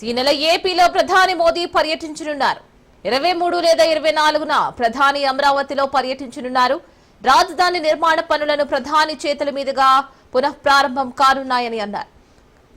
ఈ నెల ఏపీలో ప్రధాని మోదీ పర్యటించనున్నారు. 23 లేదా 24న ప్రధాని అమరావతిలో పర్యటించనున్నారు. రాజధాని నిర్మాణ పనులను ప్రధాని చేతుల మీదుగా పునఃప్రారంభం కానున్నాయని అన్నారు.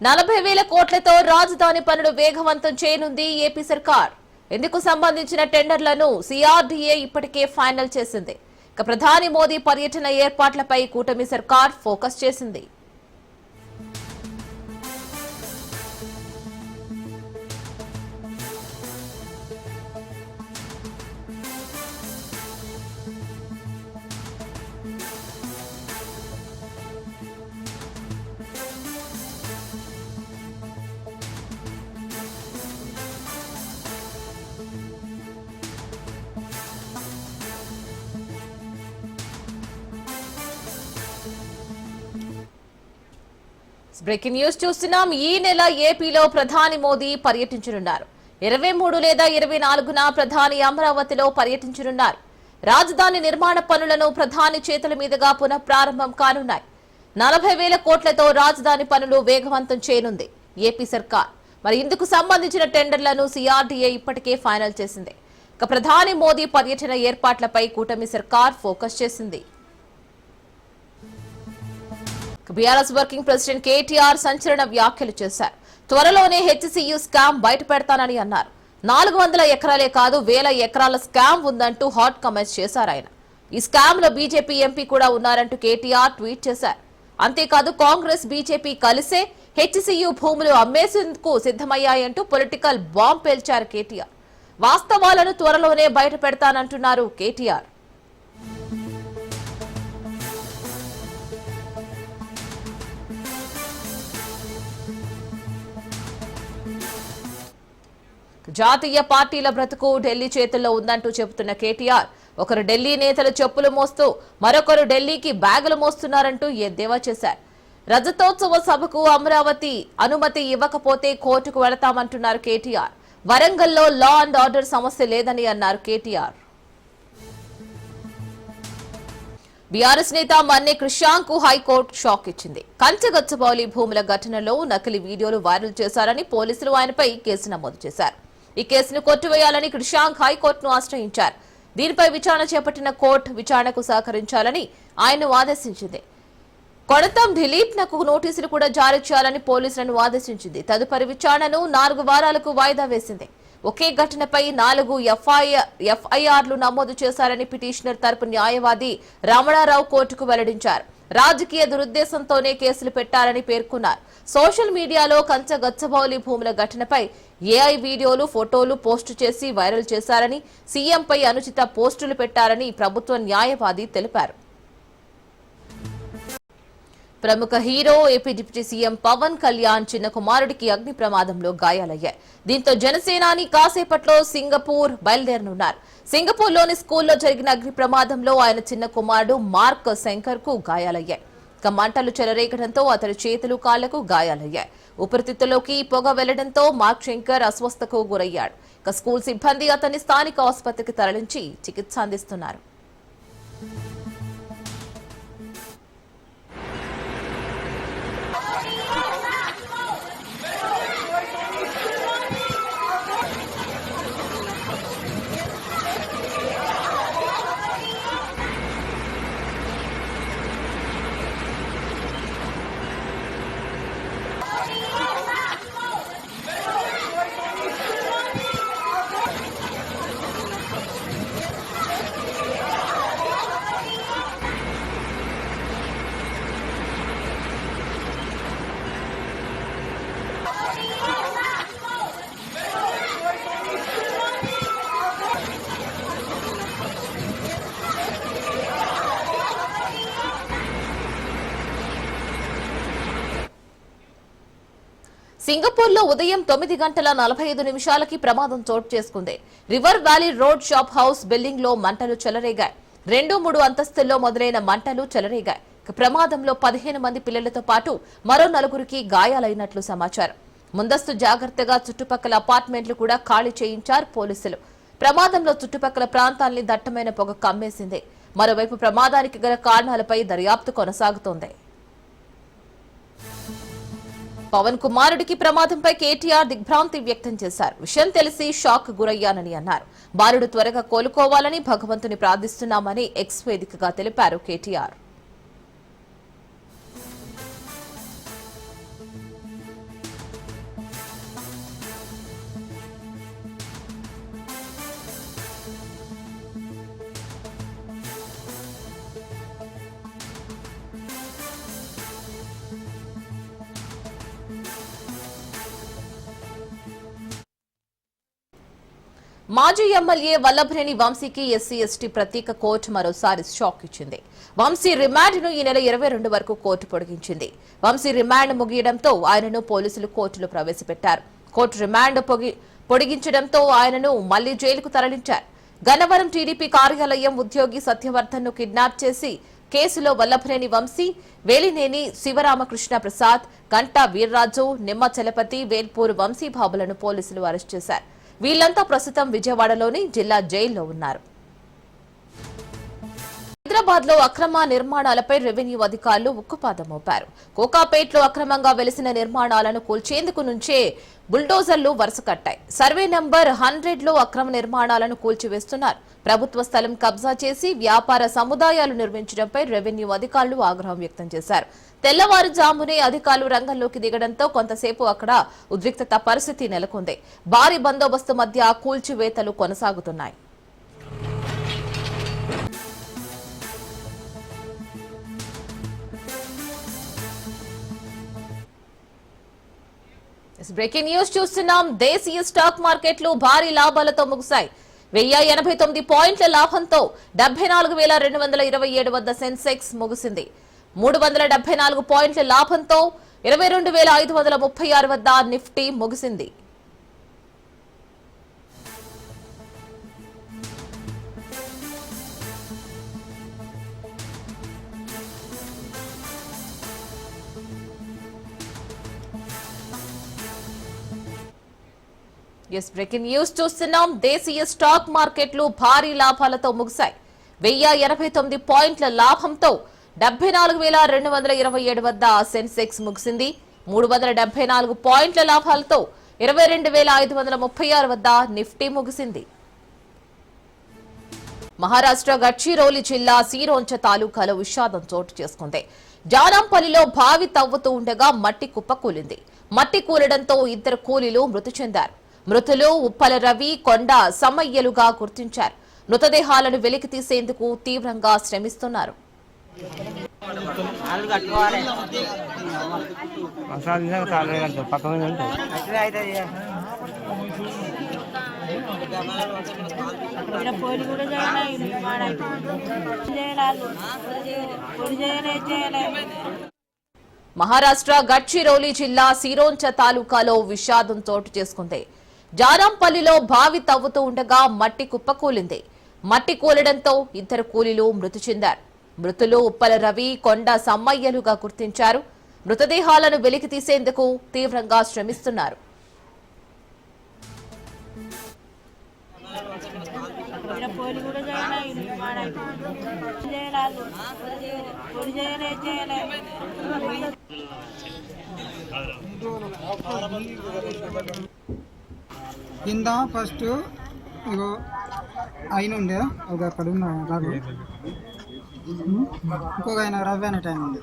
40,000 కోట్లతో రాజధాని పనులు వేగవంతం చేయనుంది ఏపీ సర్కార్. ఇందుకు సంబంధించిన టెండర్లను సిఆర్డీఏ ఇప్పటికే ఫైనల్ చేసింది. ఇక ప్రధాని మోదీ పర్యటన ఏర్పాట్లపై కూటమి సర్కార్ ఫోకస్ చేసింది. బ్రేకింగ్ న్యూస్ చూస్తున్నాం. ఈ నెల ఏపీలో ప్రధాని మోదీ పర్యటించనున్నారు. 23 లేదా 24న ప్రధాని అమరావతిలో పర్యటించనున్నారు. రాజధాని నిర్మాణ పనులను ప్రధాని చేతుల మీదుగా పునఃప్రారంభం కానున్నాయి. 40,000 కోట్లతో రాజధాని పనులు వేగవంతం చేయనుంది ఏపీ సర్కార్. మరి ఇందుకు సంబంధించిన టెండర్లను సిఆర్డీఏ ఇప్పటికే ఫైనల్ చేసింది. ఇక ప్రధాని మోదీ పర్యటన ఏర్పాట్లపై కూటమి సర్కార్ ఫోకస్ చేసింది. బీఆర్ఎస్ వర్కింగ్ ప్రెసిడెంట్ కేటీఆర్ సంచలన వ్యాఖ్యలు చేశారు. త్వరలోనే హెచ్సీయూ స్కామ్ బయట పెడతానని అన్నారు. 400 ఎకరాలే కాదు 1000 ఎకరాల స్కామ్ ఉందంటూ హాట్ కామెంట్స్ చేశారు ఆయన. ఈ స్కామ్ లో బీజేపీ ఎంపీ కూడా ఉన్నారంటూ కేటీఆర్ ట్వీట్ చేశారు. అంతేకాదు కాంగ్రెస్ బీజేపీ కలిసే హెచ్సీయూ భూములు అమ్మేసేందుకు సిద్ధమయ్యాయంటూ పొలిటికల్ బాంబ్ పేల్చారు కేటీఆర్. వాస్తవాలను త్వరలోనే బయట పెడతానంటున్నారు కేటీఆర్. జాతీయ పార్టీల బ్రతుకు ఢిల్లీ చేతుల్లో ఉందంటూ చెబుతున్న కేటీఆర్, ఒకరు ఢిల్లీ నేతలు చెప్పులు మోస్తూ మరొకరు ఢిల్లీకి బ్యాగులు మోస్తున్నారంటూ ఎద్దేవా చేశారు. రజతోత్సవ సభకు అమరావతి అనుమతి ఇవ్వకపోతే కోర్టుకు వెళతామంటున్నారు కేటీఆర్. వరంగల్లో లా అండ్ ఆర్డర్ సమస్య లేదని అన్నారు కేటీఆర్. బీఆర్ఎస్ నేత మన్నే కృషాంక్ కు హైకోర్టు షాక్ ఇచ్చింది. కంచగచ్చబౌలి భూముల ఘటనలో నకిలీ వీడియోలు వైరల్ చేశారని పోలీసులు ఆయనపై కేసు నమోదు చేశారు. ఈ కేసును కొట్టివేయాలని కృషాంక్ హైకోర్టును ఆశ్రయించారు. దీనిపై విచారణ చేపట్టిన కోర్టు విచారణకు సహకరించాలని ఆయన్ను ఆదేశించింది. కొడతం దిలీప్ నకు నోటీసులు కూడా జారీ చేయాలని పోలీసులను ఆదేశించింది. తదుపరి విచారణను 4 వారాలకు వాయిదా వేసింది. ఒకే ఘటనపై 4 ఎఫ్ఐఆర్లు నమోదు చేశారని పిటిషనర్ తరపు న్యాయవాది రమణారావు కోర్టుకు వెల్లడించారు. రాజకీయ దురుద్దేశంతోనే కేసులు పెట్టారని పేర్కొన్నారు. సోషల్ మీడియాలో కంచగచ్చబౌలి భూముల ఘటనపై ఏఐ వీడియోలు ఫోటోలు పోస్టు చేసి వైరల్ చేశారని, సీఎంపై అనుచిత పోస్టులు పెట్టారని ప్రభుత్వ న్యాయవాది తెలిపారు. ప్రముఖ hero AP deputy CM Pawan Kalyan చిన్న కుమారుడికి అగ్ని ప్రమాదంలో గాయాలయ్యాయి. దీంతో జనసేనాని కాసేపట్లో సింగపూర్ బయలుదేరనున్నారు. సింగపూర్లోని స్కూల్లో జరిగిన అగ్ని ప్రమాదంలో ఆయన చిన్న కుమారుడు మార్క్ శంకర్ కు గాయాలయ్యాయి. ఇక మంటలు చెలరేగడంతో అతడి చేతులు కాళ్లకు గాయాలయ్యాయి. ఊపిరితిత్తులోకి పొగ వెళ్లడంతో మార్క్ శంకర్ అస్వస్థకు గురయ్యాడు. ఇక స్కూల్ సిబ్బంది అతన్ని స్థానిక ఆసుపత్రికి తరలించి చికిత్స అందిస్తున్నారు. సింగపూర్లో ఉదయం 9 గంటల 45 నిమిషాలకి ప్రమాదం చోటు చేసుకుంది. River valley road shop house building లో మంటలు చెలరేగాయి. 2-3 అంతస్తుల్లో మొదలైన మంటలు చెలరేగాయి. ప్రమాదంలో 15 మంది పిల్లలతో పాటు మరో 4గురికి గాయాలైనట్లు సమాచారం. ముందస్తు జాగ్రత్తగా చుట్టుపక్కల అపార్ట్మెంట్లు కూడా ఖాళీ చేయించారు పోలీసులు. ప్రమాదంలో చుట్టుపక్కల ప్రాంతాల్ని దట్టమైన పొగ కమ్మేసింది. మరోవైపు ప్రమాదానికి గల కారణాలపై దర్యాప్తు కొనసాగుతోంది. పవన్ కుమారుడికి ప్రమాదంపై కేటీఆర్ దిగ్భ్రాంతి వ్యక్తం చేశారు. విషయం తెలిసి షాక్ గురయ్యానని అన్నారు. బాలుడు త్వరగా కోలుకోవాలని భగవంతుని ప్రార్థిస్తున్నామని ఎక్స్ వేదికగా తెలిపారు కేటీఆర్. మాజీ ఎమ్మెల్యే వల్లభనేని వంశీకి ఎస్సీ ఎస్టీ ప్రత్యేక కోర్టు మరోసారి షాక్ ఇచ్చింది. వంశీ రిమాండ్ ను ఈ నెల 22 వరకు కోర్టు పొడిగించింది. వంశీ రిమాండ్ ముగియడంతో ఆయనను పోలీసులు కోర్టులో ప్రవేశపెట్టారు. కోర్టు రిమాండ్ పొడిగించడంతో ఆయనను మళ్లీ జైలుకు తరలించారు. గన్నవరం టీడీపీ కార్యాలయం ఉద్యోగి సత్యవర్ధన్ ను కిడ్నాప్ చేసి కేసులో వల్లభనేని వంశీ, వేలినేని శివరామకృష్ణ ప్రసాద్, గంటా వీర్రాజు, నిమ్మ చలపతి, వేల్పూరు వంశీబాబులను పోలీసులు అరెస్ట్ చేశారు. వీళ్లంతా ప్రస్తుతం విజయవాడలోని జిల్లా జైల్లో ఉన్నారు. హైదరాబాద్ లో అక్రమ నిర్మాణాలపై రెవెన్యూ అధికారులు ఉక్కుపాదం మోపారు. కోకాపేట్లో అక్రమంగా వెలిసిన నిర్మాణాలను కూల్చేందుకు నుంచే బుల్డోజర్లు వరుస కట్టాయి. సర్వే నంబర్ 100 లో అక్రమ నిర్మాణాలను కూల్చివేస్తున్నారు. ప్రభుత్వ స్థలం కబ్జా చేసి వ్యాపార సముదాయాలు నిర్మించడంపై రెవెన్యూ అధికారులు ఆగ్రహం వ్యక్తం చేశారు. తెల్లవారుజామునే అధికారులు రంగంలోకి దిగడంతో కొంతసేపు అక్కడ ఉద్రిక్తత పరిస్థితి నెలకొంది. భారీ బందోబస్తు మధ్య కూల్చివేతలు కొనసాగుతున్నాయి. బ్రేకింగ్ న్యూస్ చూస్తున్నాం. దేశీయ స్టాక్ మార్కెట్లు భారీ లాభాలతో ముగిశాయి. 1089 పాయింట్ల లాభంతో 74,227 వద్ద సెన్సెక్స్ ముగిసింది. 374 పాయింట్ల లాభంతో 22,536 వద్ద నిఫ్టీ ముగిసింది. బ్రేకింగ్ న్యూస్ చూస్తున్నాం. దేశీయ స్టాక్ మార్కెట్లు భారీ లాభాలతో ముగిశాయి. 1089 పాయింట్ల లాభంతో 74,227 వద్ద సెన్సెక్స్ ముగిసింది. 374 పాయింట్ల లాభాలతో 22,536 వద్ద నిఫ్టీ ముగిసింది. మహారాష్ట్ర గడ్చిరోలి జిల్లా సిరోంచ తాలూకాలో విషాదం చోటు చేసుకుంది. జానంపల్లిలో బావి తవ్వుతూ ఉండగా మట్టి కుప్పకూలింది. మట్టి కూలడంతో 2 కూలీలు మృతి చెందారు. మృతులు ఉప్పల రవి, కొండ సమ్మయ్యలుగా గుర్తించారు. మృతదేహాలను వెలికి తీసేందుకు తీవ్రంగా శ్రమిస్తున్నారు. మహారాష్ట్ర గడ్చిరోలి జిల్లా సిరోంచ తాలూకాలో విషాదం చోటు చేసుకుంది. జానంపల్లిలో బావి తవ్వుతూ ఉండగా మట్టి కుప్పకూలింది. మట్టి కూలడంతో 2 కూలీలు మృతి చెందారు. మృతులు ఉప్పల రవి, కొండ సమ్మయ్యలుగా గుర్తించారు. మృతదేహాలను వెలికి తీసేందుకు తీవ్రంగా శ్రమిస్తున్నారు. కింద ఫస్ట్ ఇగో ఆయన ఉండే ఒక అక్కడ ఉన్న రవి, ఇంకొక ఆయన రవి అనే టైం ఉంది.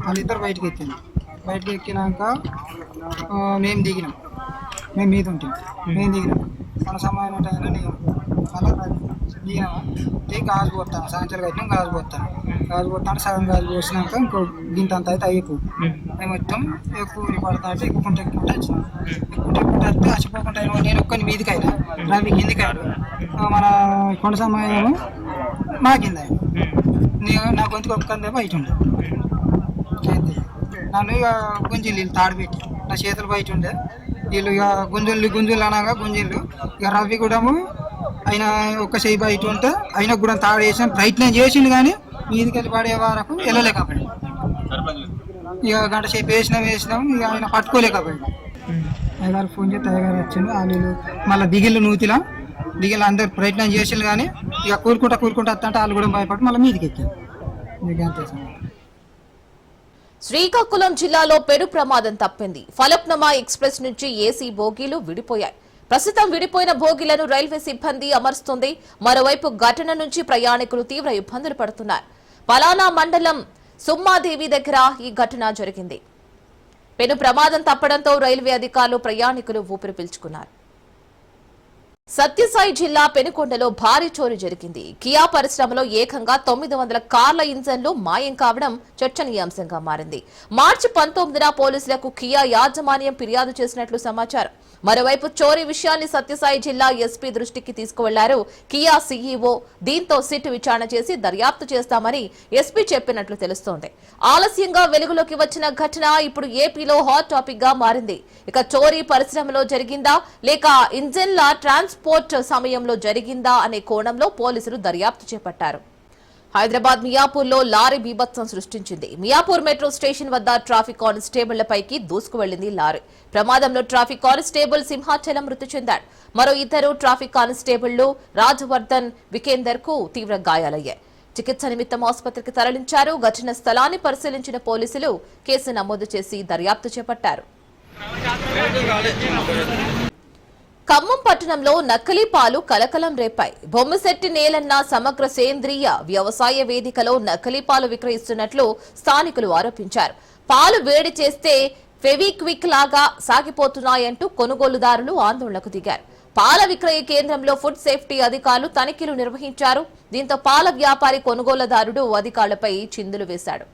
వాళ్ళిద్దరు బయటకు ఎక్కింది. బయటకు ఎక్కినాక మేము దిగినాం. మేము మీద ఉంటాం. మేము దిగినాం. మన సమయం టైం నేను మళ్ళీ రవి దిగినామా గాజు పోతాను. సాయంత్రం కట్టినాం. గాజు పోతాను. సగం గాజు పోసినాక ఇంకో గింత అంత అయితే ఎక్కువ మేము మొత్తం ఎక్కువ పడతా అంటే ఎక్కుంటే వచ్చినాం. ఎక్కుంటే వస్తే చచ్చిపోకుండా నేను ఒక్కని మీదికి అయినా రవి కిందికి అయ్యాడు. మన కొండ సమయం మా కింద నేను నా గొంతుకు ఒక్కందే బయట ఉండే. నన్ను ఇక గుంజిలు వీళ్ళు తాడు పెట్టి నా చేతులు బయట ఉండే. వీళ్ళు ఇక గుంజులు అనగా గుంజిళ్ళు ఇక రవి కూడా ఆయన ఒక్క చేయి బయట ఉంటే ఆయన కూడా తాడు వేసాను. ప్రయత్నం చేసిండు కానీ మీదికి వెళ్ళి పడే వరకు వెళ్ళలేకపోయాడు. ఇక గంట సేపు వేసినాం. ఇక ఆయన పట్టుకోలేకపోయాడు. అయ్యగారు ఫోన్ చేస్తే అయ్యగారు వచ్చిండు. వాళ్ళు మళ్ళీ దిగిళ్ళు అందరు ప్రయత్నం చేసిండు కానీ ఇక కూరుకుంటా వస్తుంటే వాళ్ళు కూడా భయపడి మళ్ళీ మీదికి ఎక్కారు. మీకు అంతే. శ్రీకాకుళం జిల్లాలో పెను ప్రమాదం తప్పింది. ఫలక్నుమా ఎక్స్ప్రెస్ నుంచి ఏసీ బోగీలు విడిపోయాయి. ప్రస్తుతం విడిపోయిన బోగీలను రైల్వే సిబ్బంది అమరుస్తుంది. మరోవైపు ఘటన నుంచి ప్రయాణికులు తీవ్ర ఇబ్బందులు పడుతున్నారు. పలానా మండలం సుమ్మాదేవి దగ్గర ఈ ఘటన జరిగింది. పెను ప్రమాదం తప్పడంతో రైల్వే అధికారులు ప్రయాణికులు ఊపిరి పీల్చుకున్నారు. సత్యసాయి జిల్లా పెనుకొండలో భారీ చోరీ జరిగింది. కియా పరిశ్రమలో ఏకంగా 900 కార్ల ఇంజన్లు మాయం కావడం చర్చనీయాంశంగా మారింది. మార్చి 19న పోలీసులకు కియా యాజమాన్యం ఫిర్యాదు చేసినట్లు సమాచారం. మరోవైపు చోరీ విషయాన్ని సత్యసాయి జిల్లా ఎస్పీ దృష్టికి తీసుకువెళ్లారు కియా సీఈఓ. దీంతో సిట్ విచారణ చేసి దర్యాప్తు చేస్తామని ఎస్పీ చెప్పినట్లు తెలుస్తోంది. ఆలస్యంగా వెలుగులోకి వచ్చిన ఘటన ఇప్పుడు ఏపీలో హాట్ టాపిక్ గా మారింది. ఇక చోరీ పరిశ్రమలో జరిగిందా లేక ఇంజన్ల ట్రాన్స్పోర్ట్ సమయంలో జరిగిందా అనే కోణంలో పోలీసులు దర్యాప్తు చేపట్టారు. హైదరాబాద్ మియాపూర్లో లారీ బీభత్సం సృష్టించింది. మియాపూర్ మెట్రో స్టేషన్ వద్ద ట్రాఫిక్ కానిస్టేబుళ్లపైకి దూసుకు వెళ్లింది లారీ. ప్రమాదంలో ట్రాఫిక్ కానిస్టేబుల్ సింహాచలం మృతి చెందాడు. మరో ఇద్దరు ట్రాఫిక్ కానిస్టేబుళ్లు రాజవర్ధన్, వికేందర్ కు తీవ్ర గాయాలయ్యాయి. చికిత్స నిమిత్తం ఆసుపత్రికి తరలించారు. ఘటన స్థలాన్ని పరిశీలించిన పోలీసులు కేసు నమోదు చేసి దర్యాప్తు చేపట్టారు. ఖమ్మం పట్టణంలో నకిలీ పాలు కలకలం రేపాయి. బొమ్మశెట్టి నేలన్న సమగ్ర సేంద్రియ వ్యవసాయ వేదికలో నకిలీ పాలు విక్రయిస్తున్నట్లు స్థానికులు ఆరోపించారు. పాలు వేడి చేస్తే ఫెవిక్విక్ లాగా సాగిపోతున్నాయంటూ కొనుగోలుదారులు ఆందోళనకు దిగారు. పాల విక్రయ కేంద్రంలో ఫుడ్ సేఫ్టీ అధికారులు తనిఖీలు నిర్వహించారు. దీంతో పాల వ్యాపారి కొనుగోలుదారుడు అధికారులపై చిందులు వేశాడు.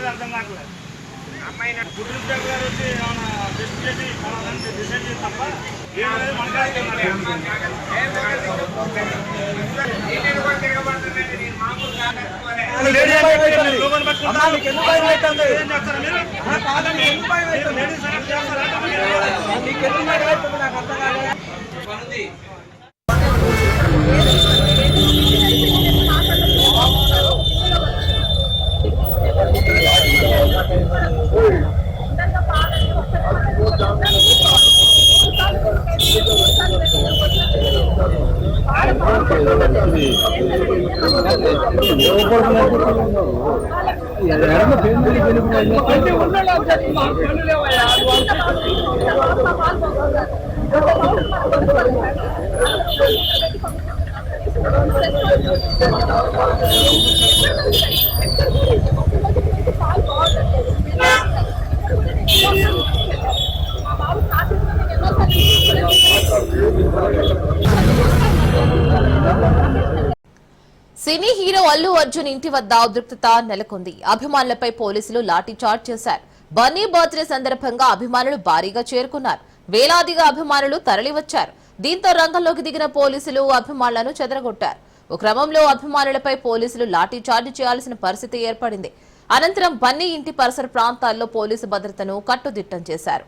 అర్థం కావట్లేదు. ఫుడ్ ఇన్స్పెక్టర్ గారు వచ్చి ఏమైనా టెస్ట్ చేసి డిసైడ్ చేసి తప్ప సినీ హీరో అల్లు అర్జున్ ఇంటి వద్ద ఉద్రిక్తత నెలకొంది. అభిమానులపై పోలీసులు లాఠీ చార్జ్ చేశారు. బన్నీ బర్త్డే సందర్భంగా అభిమానులు భారీగా చేరుకున్నారు. వేలాదిగా అభిమానులు తరలివచ్చారు. దీంతో రంగంలోకి దిగిన పోలీసులు అభిమానులను చెదరగొట్టారు. ఓ క్రమంలో అభిమానులపై పోలీసులు లాఠీ చార్జ్ చేయాల్సిన పరిస్థితి ఏర్పడింది. అనంతరం బన్నీ ఇంటి పరిసర ప్రాంతాల్లో పోలీసు భద్రతను కట్టుదిట్టం చేశారు.